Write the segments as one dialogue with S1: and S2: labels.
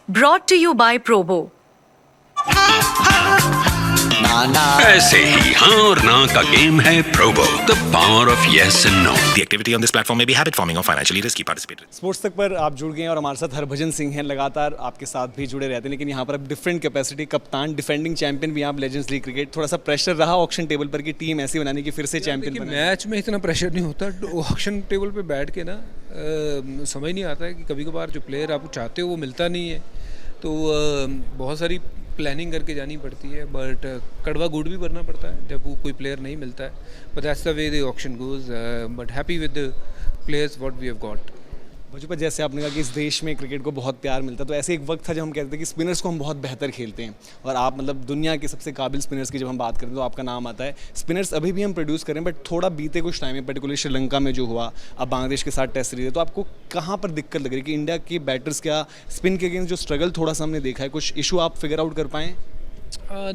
S1: Brought to you by Probo.
S2: ऐसे ही हाँ और ना का गेम है Probo, the power of yes and no.
S3: The activity on this platform may be habit forming or financially risky. Participate.
S4: Sports तक पर आप जुड़ गए हैं और हमारे साथ हरभजन सिंह हैं, लगातार आपके साथ भी जुड़े रहते हैं, लेकिन यहाँ पर अब डिफरेंट कैपेसिटी, कप्तान, डिफेंडिंग चैंपियन भी आप लेजेंड्स लीग क्रिकेट। थोड़ा सा प्रेशर रहा ऑक्शन टेबल पर कि टीम ऐसी बनानी कि फिर से चैंपियन
S5: कि
S4: बने।
S5: मैच में इतना प्रेशर नहीं होता, ऑक्शन टेबल पे बैठ के ना समझ नहीं आता है कि कभी कभार जो प्लेयर आप चाहते हो वो मिलता नहीं है, तो बहुत सारी प्लानिंग करके जानी पड़ती है, बट कड़वा गुड़ भी भरना पड़ता है जब वो कोई प्लेयर नहीं मिलता है। But that's the way the auction goes, but happy with the players what we have got.
S4: Bhajpa, जैसे आपने कहा कि इस देश में क्रिकेट को बहुत प्यार मिलता है, तो ऐसे एक वक्त था जब हम कहते थे कि स्पिनर्स को हम बहुत बेहतर खेलते हैं, और आप मतलब दुनिया के सबसे काबिल स्पिनर्स की जब हम बात करते हैं तो आपका नाम आता है। स्पिनर्स अभी भी हम प्रोड्यूस करें, बट थोड़ा बीते कुछ टाइम में, पर्टिकुलरली श्रीलंका में जो हुआ, अब बांग्लादेश के साथ टेस्ट सीरीज है, तो आपको कहाँ पर दिक्कत लग रही है कि इंडिया के बैटर्स क्या स्पिन के अगेंस्ट जो स्ट्रगल थोड़ा सा हमने देखा है, कुछ इशू आप फिगर आउट कर पाएँ?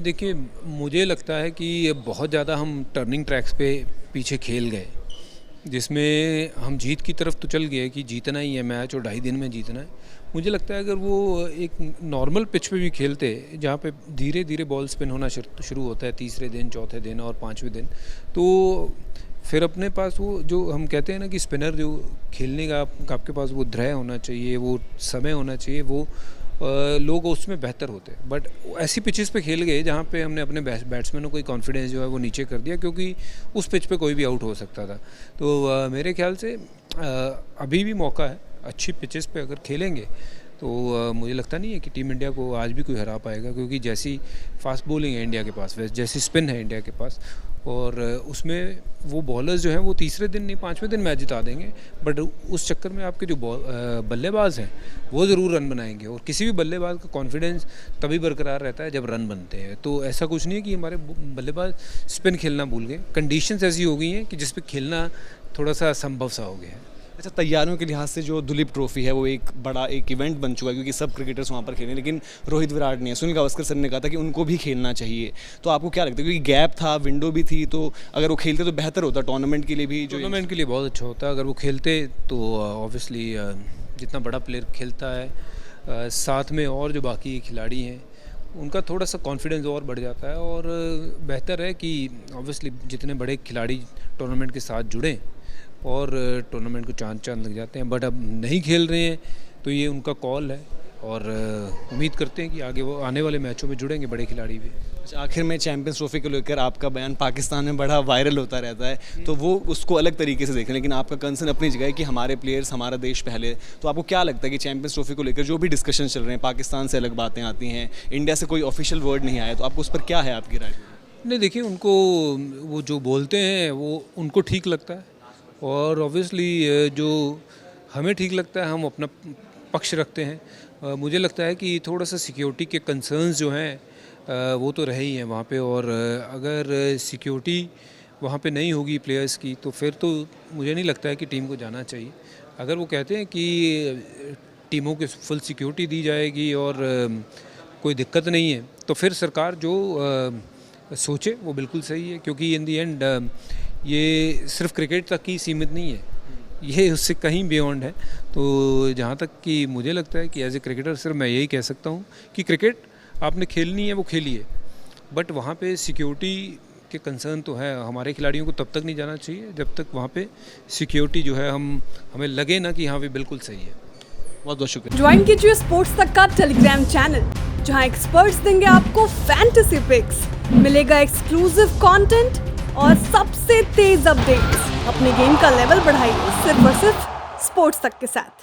S5: देखिए, मुझे लगता है कि बहुत ज़्यादा हम टर्निंग ट्रैक्स पे पीछे खेल गए, जिसमें हम जीत की तरफ तो चल गए कि जीतना ही है मैच और 2.5 दिन में जीतना है। मुझे लगता है अगर वो एक नॉर्मल पिच पे भी खेलते, जहाँ पे धीरे धीरे बॉल स्पिन होना शुरू होता है तीसरे दिन, चौथे दिन और 5वें दिन, तो फिर अपने पास वो जो हम कहते हैं ना कि स्पिनर जो खेलने का आपके पास वो धैर्य होना चाहिए, वो समय होना चाहिए, वो लोग उसमें बेहतर होते हैं। बट ऐसी पिचेस पे खेल गए जहाँ पे हमने अपने बैट्समैनों को कॉन्फिडेंस जो है वो नीचे कर दिया, क्योंकि उस पिच पे कोई भी आउट हो सकता था। तो मेरे ख्याल से अभी भी मौका है, अच्छी पिचेस पे अगर खेलेंगे तो मुझे लगता नहीं है कि टीम इंडिया को आज भी कोई हरा पाएगा, क्योंकि जैसी फास्ट बॉलिंग है इंडिया के पास, जैसी स्पिन है इंडिया के पास, और उसमें वो बॉलर्स जो हैं वो तीसरे दिन नहीं 5वें दिन मैच जिता देंगे। बट उस चक्कर में आपके जो बल्लेबाज हैं वो ज़रूर रन बनाएंगे, और किसी भी बल्लेबाज का कॉन्फिडेंस तभी बरकरार रहता है जब रन बनते हैं। तो ऐसा कुछ नहीं है कि हमारे बल्लेबाज स्पिन खेलना भूल गए, कंडीशंस ऐसी हो गई हैं कि जिस पे खेलना थोड़ा सा असंभव सा हो गया है।
S4: अच्छा, तैयारियों के लिहाज से जो दुलीप ट्रॉफी है वो एक बड़ा एक इवेंट बन चुका है, क्योंकि सब क्रिकेटर्स वहाँ पर खेलें, लेकिन रोहित विराट ने, सुनील गावस्कर सर ने कहा था कि उनको भी खेलना चाहिए। तो आपको क्या लगता है, क्योंकि गैप था, विंडो भी थी, तो अगर वो खेलते तो बेहतर होता टूर्नामेंट के लिए भी? जो
S5: टूर्नामेंट के लिए बहुत अच्छा होता अगर वो खेलते, तो ऑब्वियसली जितना बड़ा प्लेयर खेलता है साथ में और जो बाकी खिलाड़ी हैं उनका थोड़ा सा कॉन्फिडेंस और बढ़ जाता है, और बेहतर है कि ऑब्वियसली जितने बड़े खिलाड़ी टूर्नामेंट के साथ जुड़ें और टूर्नामेंट को चांद लग जाते हैं। बट अब नहीं खेल रहे हैं तो ये उनका कॉल है, और उम्मीद करते हैं कि आगे वो आने वाले मैचों में जुड़ेंगे बड़े खिलाड़ी भी।
S4: अच्छा, आखिर में चैंपियंस ट्रॉफी को लेकर आपका बयान पाकिस्तान में बड़ा वायरल होता रहता है, तो वो उसको अलग तरीके से देखें, लेकिन आपका कंसर्न अपनी जगह है कि हमारे प्लेयर्स, हमारा देश पहले। तो आपको क्या लगता है कि चैंपियंस ट्रॉफी को लेकर जो भी डिस्कशन चल रहे हैं, पाकिस्तान से अलग बातें आती हैं, इंडिया से कोई ऑफिशियल वर्ड नहीं आया, तो आपको उस पर क्या है आपकी राय?
S5: नहीं, देखिए, उनको वो जो बोलते हैं वो उनको ठीक लगता है, और ऑब्वियसली जो हमें ठीक लगता है हम अपना पक्ष रखते हैं। मुझे लगता है कि थोड़ा सा सिक्योरिटी के कंसर्न्स जो हैं वो तो रहे ही हैं वहाँ पे, और अगर सिक्योरिटी वहाँ पे नहीं होगी प्लेयर्स की तो फिर तो मुझे नहीं लगता है कि टीम को जाना चाहिए। अगर वो कहते हैं कि टीमों को फुल सिक्योरिटी दी जाएगी और कोई दिक्कत नहीं है, तो फिर सरकार जो सोचे वो बिल्कुल सही है, क्योंकि इन दी एंड ये सिर्फ क्रिकेट तक ही सीमित नहीं है, ये उससे कहीं बियॉन्ड है। तो जहाँ तक कि मुझे लगता है कि एज ए क्रिकेटर सिर्फ मैं यही कह सकता हूँ कि क्रिकेट आपने खेलनी है वो खेलिए, बट वहाँ पे सिक्योरिटी के कंसर्न तो है। हमारे खिलाड़ियों को तब तक नहीं जाना चाहिए जब तक वहाँ पे सिक्योरिटी जो है हमें लगे ना कि हाँ भी बिल्कुल सही है।
S4: बहुत बहुत शुक्रिया।
S6: ज्वाइन कीजिए स्पोर्ट्स तक का टेलीग्राम चैनल, जहां एक्सपर्ट्स देंगे आपको फैंटेसी पिक्स, मिलेगा एक्सक्लूसिव कंटेंट और सबसे तेज अपडेट्स। अपने गेम का लेवल बढ़ाइए सिर्फ और सिर्फ स्पोर्ट्स तक के साथ।